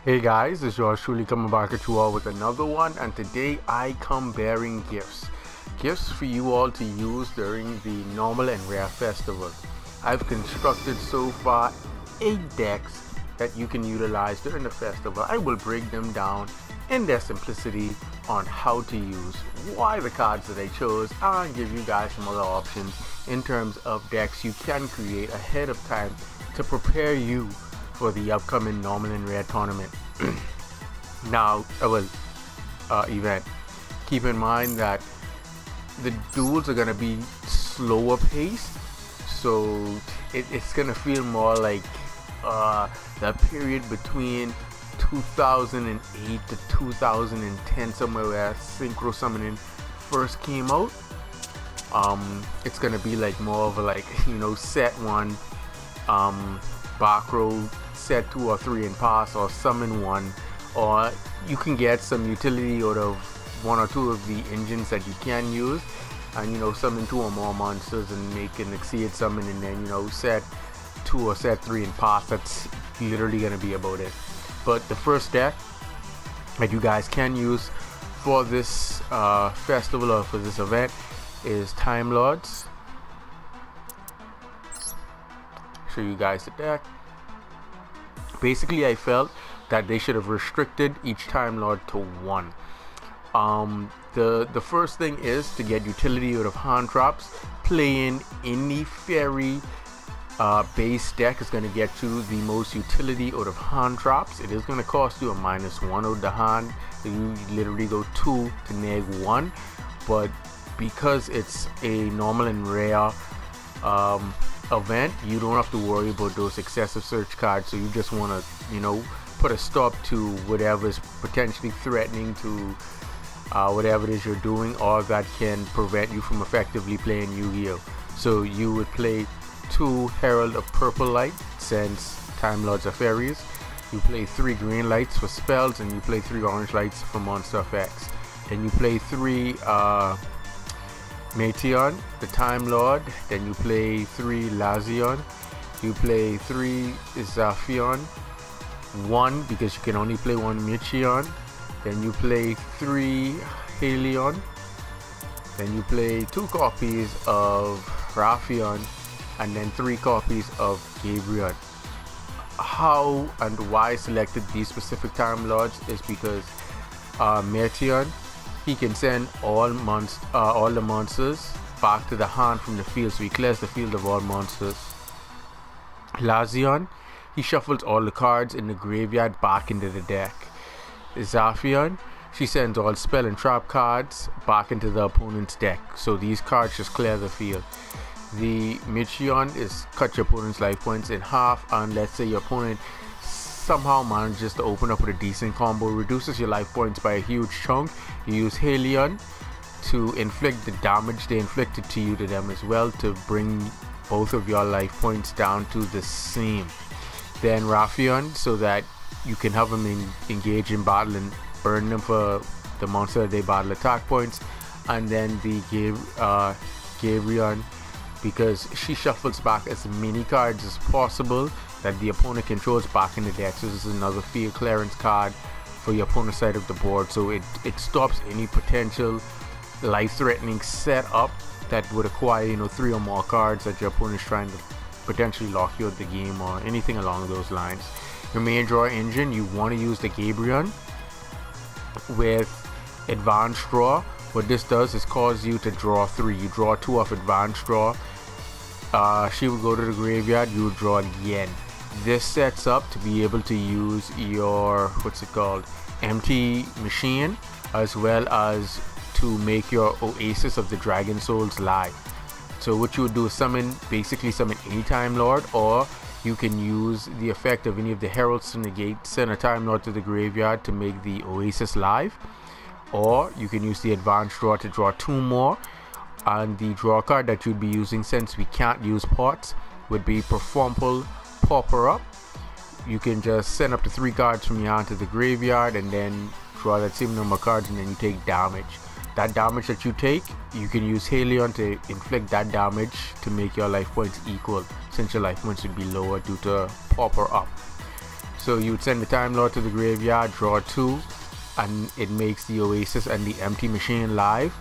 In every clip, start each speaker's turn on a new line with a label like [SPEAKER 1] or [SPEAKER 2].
[SPEAKER 1] Hey guys, it's yours truly coming back at you all with another one, and today I come bearing gifts. Gifts for you all to use during the normal and rare festival. I've constructed so far 8 decks that you can utilize during the festival. I will break them down in their simplicity on how to use, why the cards that I chose, and give you guys some other options in terms of decks you can create ahead of time to prepare you for the upcoming normal and rare tournament. Now, event. Keep in mind that the duels are gonna be slower paced, so it's gonna feel more like the period between 2008 to 2010, somewhere where synchro summoning first came out. It's gonna be like more of a set one, back row, set 2 or 3 and pass, or summon one, or you can get some utility out of 1 or 2 of the engines that you can use, and summon 2 or more monsters and make an exceed summon, and then set 2 or set 3 and pass. That's literally gonna be about it. But the first deck that you guys can use for this festival or for this event is Time Lords. Show you guys the deck. Basically, I felt that they should have restricted each Time Lord to 1. The first thing is to get utility out of hand traps. Playing any fairy base deck is going to get you the most utility out of hand traps. It is going to cost you a -1 out of the hand. So you literally go 2 to neg 1, but because it's a normal and rare event, you don't have to worry about those excessive search cards. So you just want to put a stop to whatever is potentially threatening to whatever it is you're doing, or that can prevent you from effectively playing Yu-Gi-Oh. So you would play 2 Herald of Purple Light, since Time Lords are fairies. You play 3 green lights for spells, and you play 3 orange lights for monster effects. Then you play 3 Meteon, the Time Lord. Then you play 3 Lazion. You play 3 Zaphion, 1 because you can only play 1 Michion. Then you play 3 Helion. Then you play 2 copies of Raphion, and then 3 copies of Gabriel. How and why I selected these specific Time Lords is because Meteon, he can send all the monsters back to the hand from the field, so he clears the field of all monsters. Lazion, he shuffles all the cards in the graveyard back into the deck. Zaphion, she sends all spell and trap cards back into the opponent's deck, so these cards just clear the field. The Michion is cut your opponent's life points in half, and let's say your opponent somehow manages to open up with a decent combo, reduces your life points by a huge chunk. You use Helion to inflict the damage they inflicted to you to them as well, to bring both of your life points down to the same. Then Raphion, so that you can have them engage in battle and burn them for the monster they battle attack points. And then the Gabriel, because she shuffles back as many cards as possible that the opponent controls back in the deck. So this is another field clearance card for your opponent's side of the board, so it stops any potential life-threatening setup that would acquire 3 or more cards that your opponent's trying to potentially lock you out of the game, or anything along those lines. Your main draw engine, you want to use the Gabriel with advanced draw. What this does is cause you to draw 3. You draw 2 off advanced draw. She would go to the graveyard, you would draw again. This sets up to be able to use your empty machine, as well as to make your Oasis of the Dragon Souls live. So what you would do is basically summon any Time Lord, or you can use the effect of any of the heralds to negate, send a Time Lord to the graveyard to make the Oasis live. Or you can use the advanced draw to draw 2 more, and the draw card that you'd be using, since we can't use pots, would be Performful Pauper Up. You can just send up to 3 cards from your hand to the graveyard, and then draw that same number of cards, and then you take damage. That damage that you take, you can use Helion to inflict that damage to make your life points equal, since your life points would be lower due to Pauper Up. So you would send the Time Lord to the graveyard, draw 2, and it makes the Oasis and the Empty Machine live.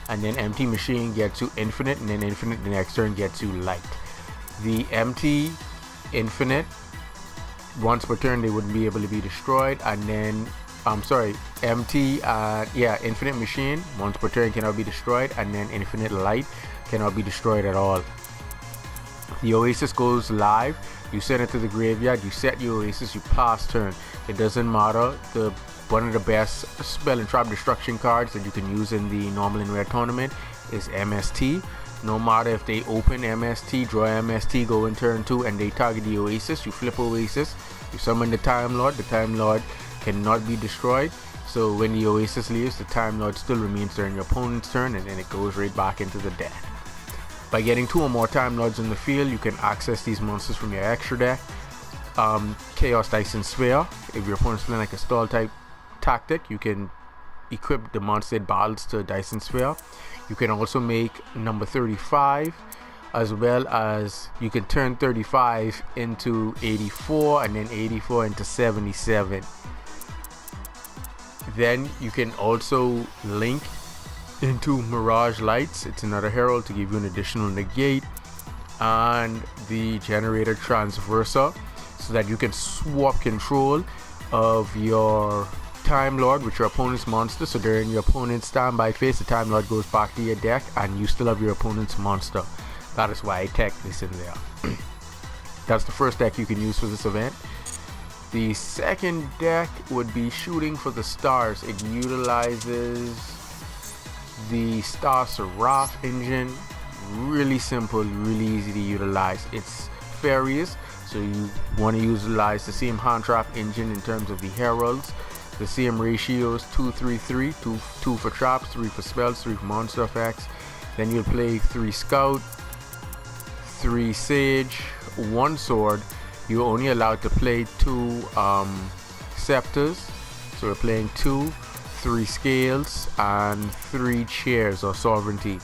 [SPEAKER 1] And then Empty Machine gets you Infinite, and then Infinite the next turn gets you Light. The Empty, Infinite, once per turn they wouldn't be able to be destroyed, and then Empty, Infinite Machine, once per turn cannot be destroyed, and then Infinite Light cannot be destroyed at all. The Oasis goes live, you send it to the graveyard, you set your Oasis, you pass turn. It doesn't matter. One of the best spell and trap destruction cards that you can use in the normal and rare tournament is MST. No matter if they open MST, draw MST, go in turn 2, and they target the Oasis, you flip Oasis, you summon the Time Lord cannot be destroyed. So when the Oasis leaves, the Time Lord still remains during your opponent's turn, and then it goes right back into the deck. By getting 2 or more Time Lords in the field, you can access these monsters from your extra deck. Chaos Dyson Sphere. If your opponent's playing like a stall type tactic, you can equip the monster it battles to Dyson Sphere. You can also make number 35, as well as you can turn 35 into 84, and then 84 into 77. Then you can also link into Mirage Lights. It's another herald to give you an additional negate, and the Generator Transverser, so that you can swap control of your Time Lord with your opponent's monster. So during your opponent's standby phase, the Time Lord goes back to your deck, and you still have your opponent's monster. That is why I tech this in there. That's the first deck you can use for this event. The second deck would be Shooting for the Stars. It utilizes the Star Seraph engine. Really simple, really easy to utilize. It's fairies, so you want to utilize the same hand trap engine in terms of the heralds. The same ratios: 2-3-3, 2 for traps, 3 for spells, 3 for monster effects. Then you'll play 3 scout, 3 sage, 1 sword. You're only allowed to play 2 scepters, so we're playing 2, 3 scales, and 3 chairs or sovereignty.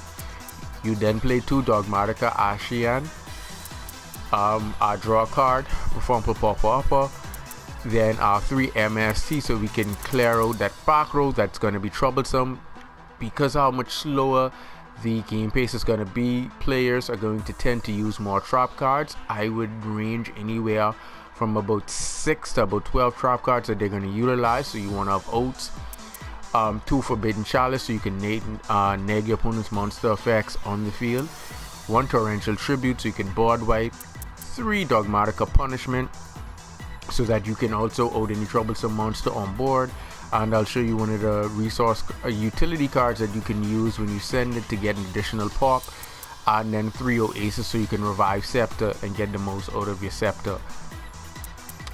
[SPEAKER 1] You then play 2 Dogmatica Ashian. I draw a card, perform Papa. Then 3 MST, so we can clear out that back row that's going to be troublesome. Because how much slower the game pace is going to be, players are going to tend to use more trap cards. I would range anywhere from about 6 to about 12 trap cards that they're going to utilize. So you want to have Oats, 2 Forbidden Chalice, so you can neg your opponent's monster effects on the field, 1 Torrential Tribute, so you can board wipe, 3 Dogmatica Punishment, so that you can also out any troublesome monster on board. And I'll show you one of the resource utility cards that you can use when you send it to get an additional pop. And then 3 Oasis, so you can revive Scepter and get the most out of your Scepter.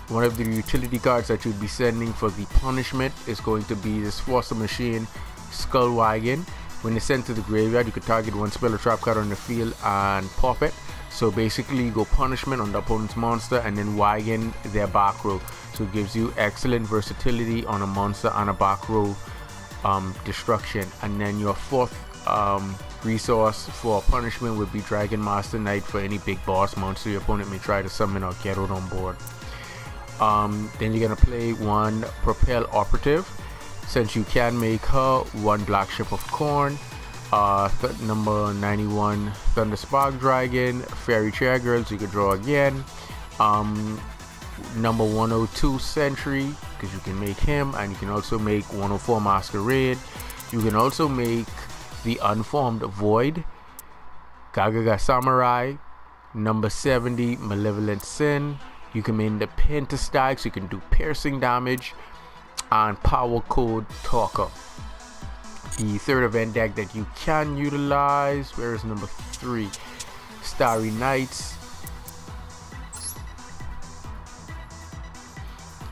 [SPEAKER 1] One of the utility cards that you'd be sending for the punishment is going to be this Forcer Machine Skull Wagon. When it's sent to the graveyard, you can target 1 spell or trap card on the field and pop it. So basically you go punishment on the opponent's monster and then wagon their back row. So it gives you excellent versatility on a monster and a back row destruction. And then your 4th resource for punishment would be Dragon Master Knight for any big boss monster your opponent may try to summon or get out on board. Then you're going to play 1 Propel Operative. Since you can make her, 1 Black Ship of Corn, number 91 Thunder Spark Dragon, Fairy Chair Girls, you could draw again, number 102 Sentry, because you can make him, and you can also make 104 Masquerade. You can also make the Unformed Void, Gagaga Samurai, number 70 Malevolent Sin. You can make the Pentastag, so you can do piercing damage, and Power Code Talker. The third event deck that you can utilize, where is number 3? Starry Nights.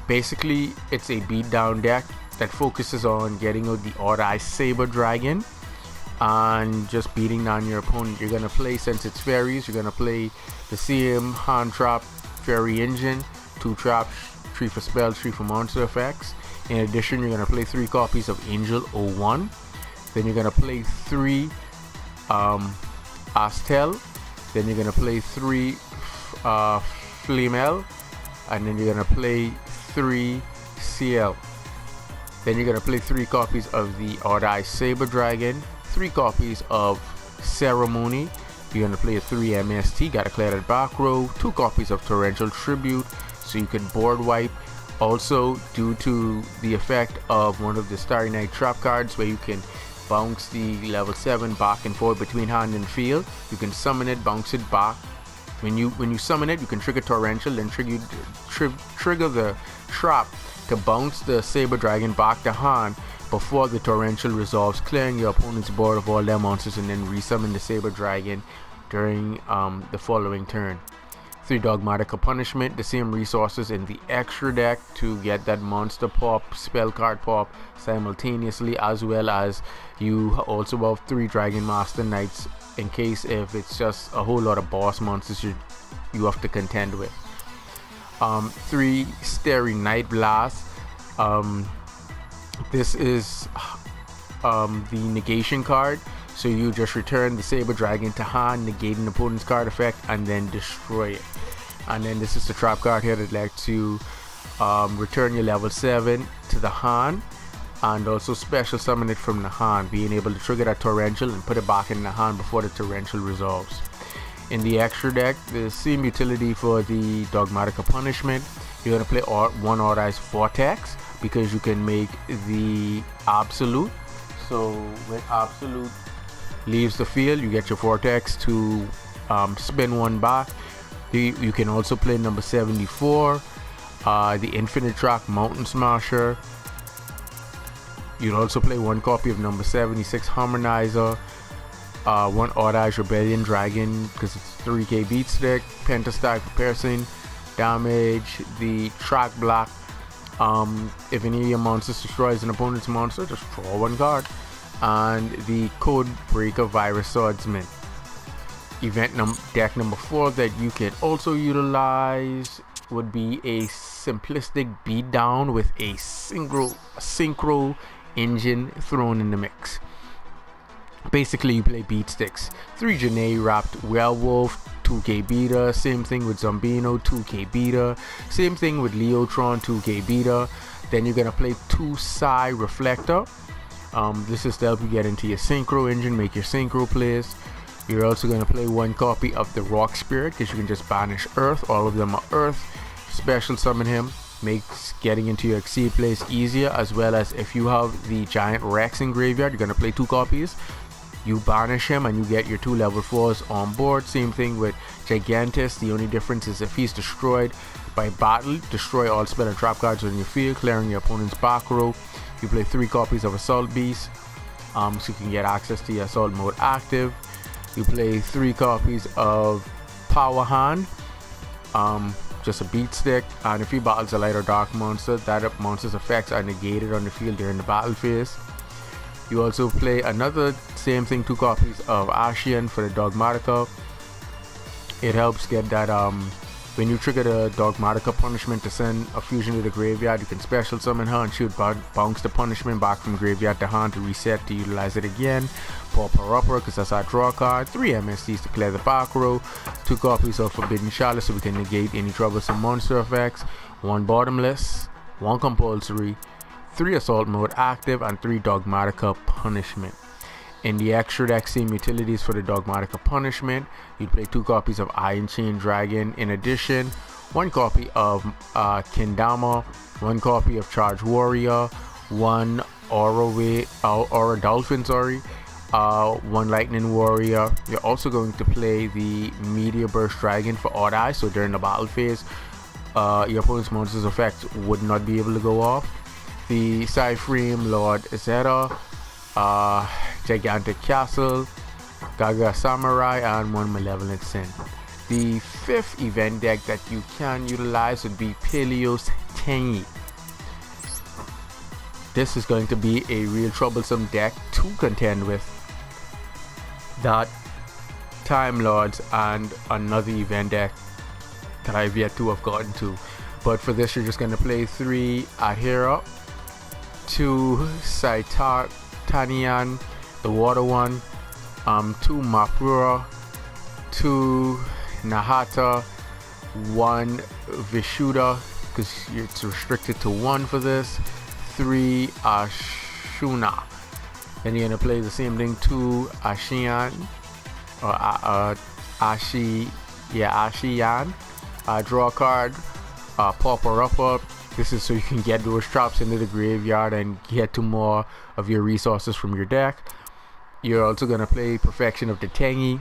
[SPEAKER 1] Basically, it's a beatdown deck that focuses on getting out the Odd Eye Saber Dragon and just beating down your opponent. You're going to play, since it's fairies, you're going to play the same hand trap fairy engine, 2 traps, 3 for spells, 3 for monster effects. In addition, you're going to play 3 copies of Angel 01. Then you're going to play 3 Astel. Then you're going to play 3 Flamel. And then you're going to play 3 Seal. Then you're gonna play 3 copies of the Odd Eye Saber Dragon, 3 copies of Ceremony. You're gonna play a 3 MST, gotta clear that back row, 2 copies of Torrential Tribute, so you can board wipe. Also, due to the effect of one of the Starry Night trap cards where you can bounce the level 7 back and forth between hand and field, you can summon it, bounce it back. When you summon it, you can trigger Torrential, then trigger the trap to bounce the Saber Dragon back to hand before the Torrential resolves, clearing your opponent's board of all their monsters, and then resummon the Saber Dragon during the following turn. 3 Dogmatica Punishment, the same resources in the extra deck to get that monster pop, spell card pop simultaneously, as well as you also have 3 Dragon Master Knights in case if it's just a whole lot of boss monsters you have to contend with. 3 Starry Night Blast. This is the negation card, so you just return the Saber Dragon to hand, negate an opponent's card effect, and then destroy it. And then this is the trap card here that lets you return your level 7 to the hand, and also special summon it from the hand, being able to trigger that Torrential and put it back in the hand before the Torrential resolves. In the extra deck, the same utility for the Dogmatica Punishment. You're going to play 1 Odd Eyes Vortex, because you can make the Absolute. So when Absolute leaves the field, you get your Vortex to spin 1 back. You can also play number 74, the Infinite Track Mountain Smasher. You'd also play 1 copy of number 76 Harmonizer, 1 Odd Eyes Rebellion Dragon, because it's 3k beat stick, Pentastack for piercing damage, the Track Black. If any of your monsters destroys an opponent's monster, just draw 1 card. And the Code Breaker Virus Swordsman. Event deck number 4 that you can also utilize would be a simplistic beatdown with a synchro engine thrown in the mix. Basically, you play beat sticks. 3 Janae Wrapped Werewolf, 2k beta. Same thing with Zombino, 2k beta. Same thing with Leotron, 2k beta. Then you're gonna play 2 Psy Reflector. This is to help you get into your synchro engine, make your synchro plays. You're also going to play 1 copy of the Rock Spirit, because you can just banish Earth. All of them are Earth. Special summon him, makes getting into your Exceed plays easier, as well as if you have the Giant Rex in graveyard, you're going to play 2 copies. You banish him and you get your 2 level 4s on board. Same thing with Gigantus. The only difference is if he's destroyed by battle, destroy all spell and trap cards on your field, clearing your opponent's back row. You play 3 copies of Assault Beast, so you can get access to your Assault mode active. You play 3 copies of Power Hand, just a beat stick, and if he battles a light or dark monster, that monster's effects are negated on the field during the battle phase. You also play another same thing, 2 copies of Ashian for the Dogmatica. It helps get that when you trigger the Dogmatica Punishment to send a fusion to the graveyard, you can special summon her and she would bounce the punishment back from graveyard to hand to reset to utilize it again. Pop her upper, because that's our draw card. 3 MSTs to clear the back row. 2 copies of Forbidden Chalice so we can negate any troublesome monster effects. 1 bottomless, 1 compulsory, 3 assault mode active, and 3 Dogmatica Punishment. In the extra deck, same utilities for the Dogmatica Punishment. You'd play 2 copies of Iron Chain Dragon. In addition, 1 copy of Kendama, 1 copy of Charge Warrior, 1 Aura Dolphin, 1 Lightning Warrior. You're also going to play the Meteor Burst Dragon for Odd Eye, so during the battle phase, your opponent's monster's effects would not be able to go off. The Cyframe Lord Zeta, Gigantic Castle, Gaga Samurai, and 1 Malevolent Sin. The 5th event deck that you can utilize would be Peleos Tenyi. This is going to be a real troublesome deck to contend with. That Time Lords and another event deck that I've yet to have gotten to. But for this, you're just going to play 3 Adhera, 2 Saitar Tanyan, the water one, 2 Mapura, 2 Nahata, 1 Vishuddha, because it's restricted to 1 for this. 3 Ashuna. Then you're gonna play the same thing, 2 Ashiyan or Ashiyan. Draw a card, pauper upper. This is so you can get those traps into the graveyard and get to more of your resources from your deck. You're also gonna play Perfection of the Tangy,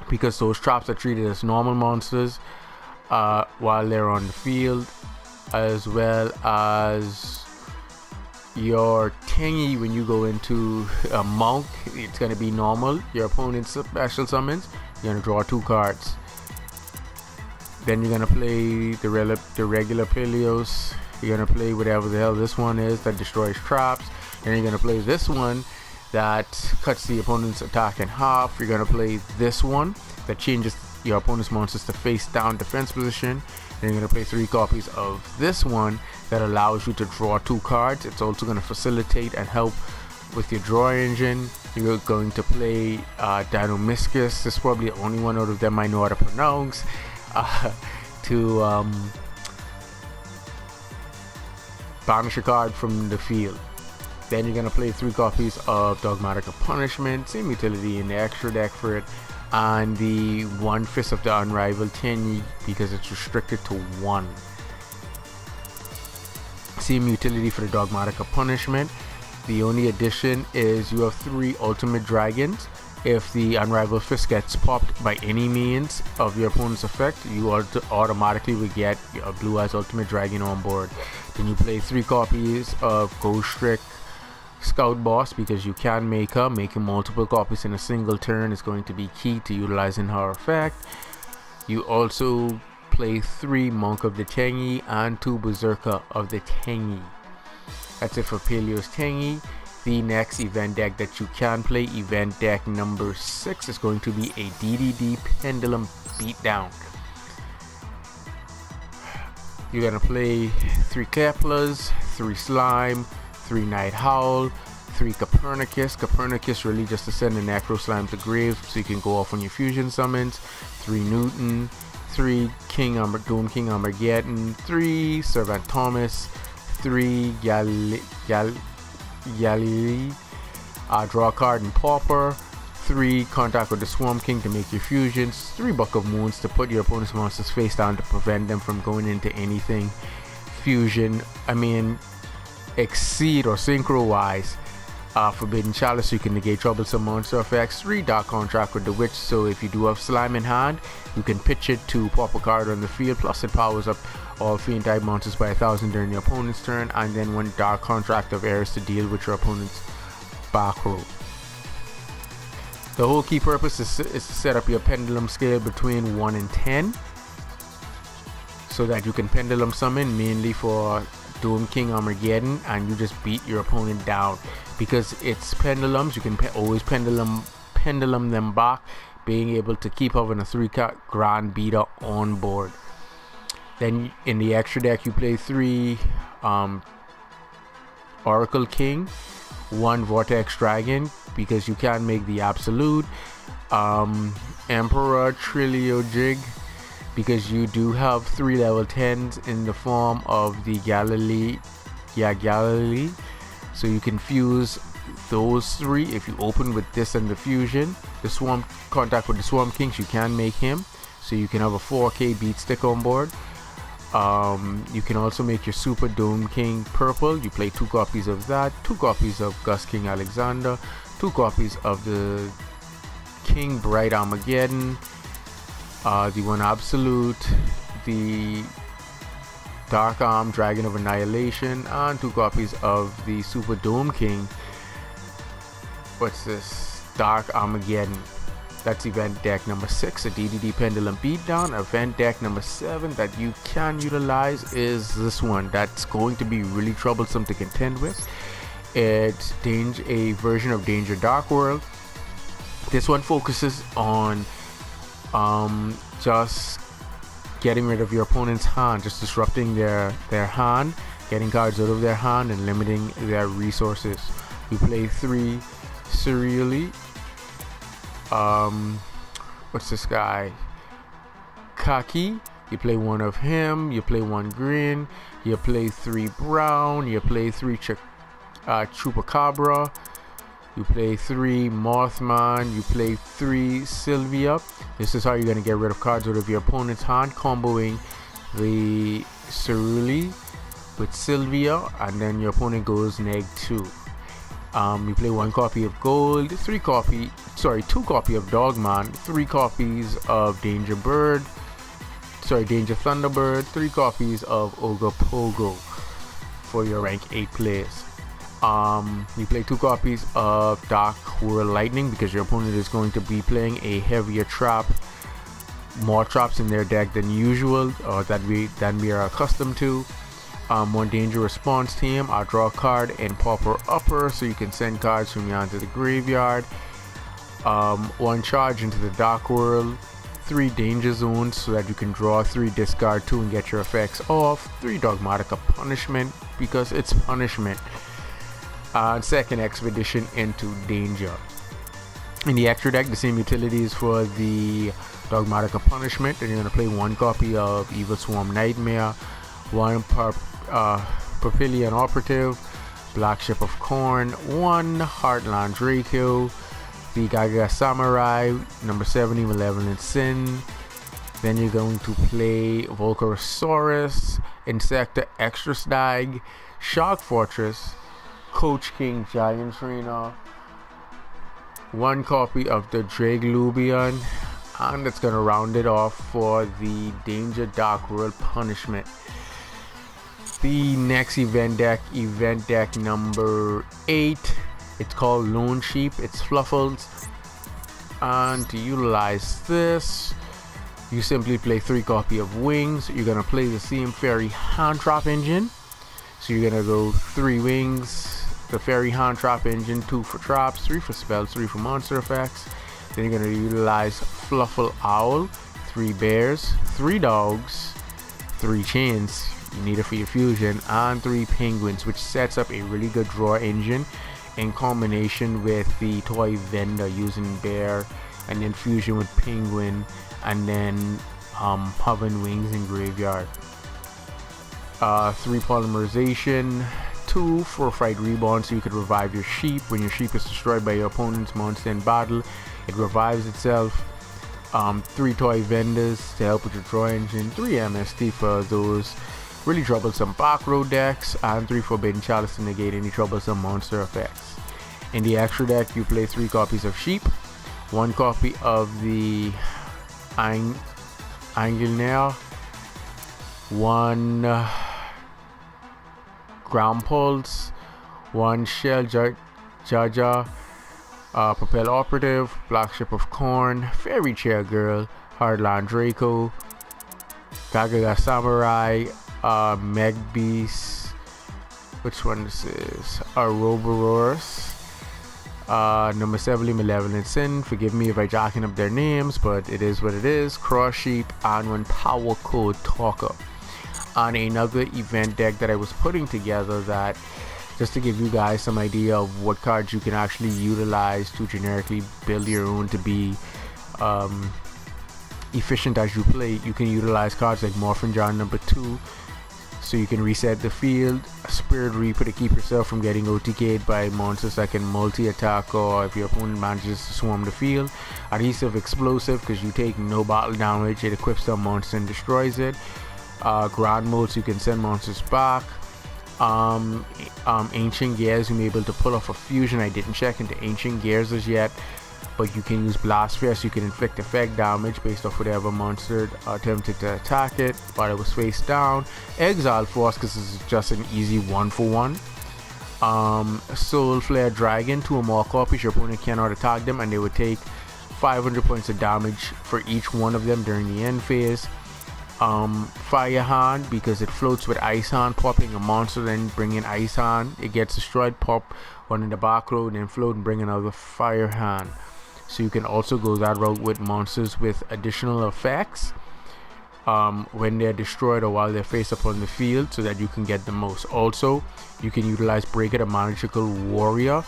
[SPEAKER 1] because those traps are treated as normal monsters while they're on the field, as well as your Tangy. When you go into a monk, it's going to be normal. Your opponent's special summons, you're going to draw 2 cards. Then you're going to play the regular Peleos. You're going to play whatever the hell this one is that destroys traps. Then you're going to play this one that cuts the opponent's attack in half. You're going to play this one that changes your opponent's monsters to face down defense position. Then you're going to play 3 copies of this one that allows you to draw 2 cards. It's also going to facilitate and help with your draw engine. You're going to play Dinomiscus. This is probably the only one out of them I know how to pronounce. To banish a card from the field. Then you're going to play 3 copies of Dogmatic of Punishment, same utility in the extra deck for it, and the 1 Fist of the Unrivaled Tanyi, because it's restricted to 1. Same utility for the Dogmatic of Punishment. The only addition is you have 3 Ultimate Dragons. If the Unrivaled Fist gets popped by any means of your opponent's effect, you automatically will get a Blue Eyes Ultimate Dragon on board. Then you play 3 copies of Ghost Trick Scout Boss, because you can make her. Making multiple copies in a single turn is going to be key to utilizing her effect. You also play 3 Monk of the Tangy and 2 Berserker of the Tangy. That's it for Peleo's Tangy. The next event deck that you can play, event deck number 6, is going to be a DDD Pendulum Beatdown. You're going to play 3 Keplers, 3 Slime, 3 Night Howl, 3 Copernicus. Copernicus really just to send the Necro Slime to grave so you can go off on your fusion summons. 3 Newton, 3 Doom King Armageddon, 3 Servant Thomas, 3 Galilei, draw a card and pauper, 3 Contact with the Swarm King to make your fusions, 3 Buck of Moons to put your opponent's monsters face down to prevent them from going into anything fusion, exceed or synchro wise. Forbidden Chalice, so you can negate troublesome monster effects. 3 Dark Contract with the Witch, so if you do have slime in hand, you can pitch it to pop a card on the field, plus it powers up all fiend type monsters by 1,000 during your opponent's turn, and then 1 Dark Contract of Airs to deal with your opponent's back row. The whole key purpose is to set up your pendulum scale between 1 and 10, so that you can pendulum summon mainly for Doom King Armageddon, and you just beat your opponent down. Because it's pendulums, you can always pendulum them back, being able to keep having a 3 grand beater on board. Then in the extra deck you play 3 Oracle King, 1 Vortex Dragon, because you can make the Absolute, Emperor Trilio Jig, because you do have 3 level 10s in the form of the Galilei, so you can fuse those 3 if you open with this and the fusion. The Swarm Contact with the Swarm Kings, you can make him, so you can have a 4K beat stick on board. You can also make your Super Dome King purple. You play 2 copies of that, 2 copies of Gus King Alexander, 2 copies of the King Bright Armageddon, the 1 Absolute, the Dark Arm Dragon of Annihilation, and 2 copies of the Super Dome King. What's this? Dark Armageddon. That's event deck number 6, a DDD Pendulum Beatdown. Event deck number 7 that you can utilize is this one. That's going to be really troublesome to contend with. It's a version of Danger Dark World. This one focuses on just getting rid of your opponent's hand, just disrupting their hand, getting cards out of their hand and limiting their resources. You play 3 Serially. What's this guy? Kaki. You play one of him, you play one green, you play 3 brown, you play 3 chupacabra, you play 3 Mothman, you play 3 Sylvia. This is how you're going to get rid of cards out of your opponent's hand, comboing the Cerulli with Sylvia, and then your opponent goes -2. You play 1 copy of Gold, 2 copy of Dogman, 3 copies of Danger Thunderbird, 3 copies of Ogre Pogo for your rank 8 players. You play 2 copies of Dark Whirl Lightning because your opponent is going to be playing a heavier trap, more traps in their deck than usual, or than we are accustomed to. 1 Danger Response Team. I'll draw a card in Pauper Upper so you can send cards from your hand to the graveyard. 1 Charge into the Dark World. 3 Danger Zones so that you can draw 3, discard 2 and get your effects off. 3 Dogmatica Punishment because it's punishment. Second Expedition into Danger. In the extra deck, the same utilities for the Dogmatica Punishment, and you're going to play 1 copy of Evil Swarm Nightmare, 1 Papillion Operative, Black Ship of Corn, 1 Heartland Draco, the Gaga Samurai, number 70, Malevolent Sin. Then you're going to play Volcarosaurus, Insecta Extra Stag, Shark Fortress, Coach King Giant Trainer, 1 copy of the Draglubion, and that's going to round it off for the Danger Dark World Punishment. The next event deck number 8, it's called Lone Sheep. It's Fluffles, and to utilize this, you simply play 3 copy of Wings. You're gonna play the same Fairy Hand Trap engine, so you're gonna go 3 Wings, the Fairy Hand Trap engine, 2 for traps, 3 for spells, 3 for monster effects. Then you're gonna utilize Fluffle Owl, 3 bears, 3 dogs, 3 chains, you need it for your fusion, and 3 penguins, which sets up a really good draw engine in combination with the toy vendor using bear and then fusion with penguin and then hovering wings in graveyard. 3 polymerization, 2 for Fright Reborn so you could revive your sheep. When your sheep is destroyed by your opponent's monster in battle, it revives itself. 3 toy vendors to help with your draw engine, 3 MST for those really troublesome back row decks, and 3 Forbidden Chalice to negate any troublesome monster effects. In the extra deck, you play 3 copies of Sheep, 1 copy of the Angulnair, 1 Ground Pulse, 1 Shell Jaja, Propel Operative, Black Ship of Corn, Fairy Chair Girl, Hardland Draco, Gagaga Samurai, Meg Beast, which one this is? Ouroboros, number 70, Malevolent Sin. Forgive me if I jacking up their names, but it is what it is. Cross Sheep, and 1 Power Code Talker. On another event deck that I was putting together, that just to give you guys some idea of what cards you can actually utilize to generically build your own to be efficient as you play. You can utilize cards like Morphin Jar number 2, so you can reset the field. Spirit Reaper to keep yourself from getting OTK'd by monsters that can multi-attack, or if your opponent manages to swarm the field. Adhesive Explosive because you take no battle damage, it equips the monster and destroys it. Grand Mode so you can send monsters back. Ancient Gears, you may be able to pull off a fusion. I didn't check into Ancient Gears as yet, but you can use Blast Sphere so you can inflict effect damage based off whatever monster attempted to attack it while it was face down. Exile Force because this is just an easy 1-for-1. Soul Flare Dragon, 2 or more copies. Your opponent cannot attack them and they would take 500 points of damage for each one of them during the end phase. Fire Hand because it floats with Ice Hand, popping a monster then bringing Ice Hand, it gets destroyed, pop one in the back row, then float and bring another Fire Hand. So you can also go that route with monsters with additional effects when they're destroyed or while they're face up on the field, so that you can get the most. Also, you can utilize Breaker the Magical Warrior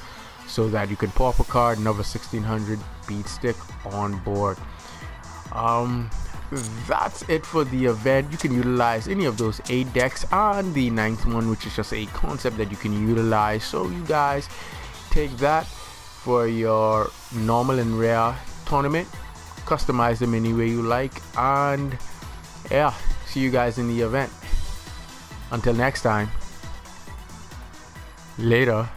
[SPEAKER 1] so that you can pop a card, another 1600 beat stick on board. that's it for the event. You can utilize any of those 8 decks and the 9th one, which is just a concept that you can utilize. So you guys take that for your normal and rare tournament, customize them any way you like, and yeah, see you guys in the event. Until next time, later.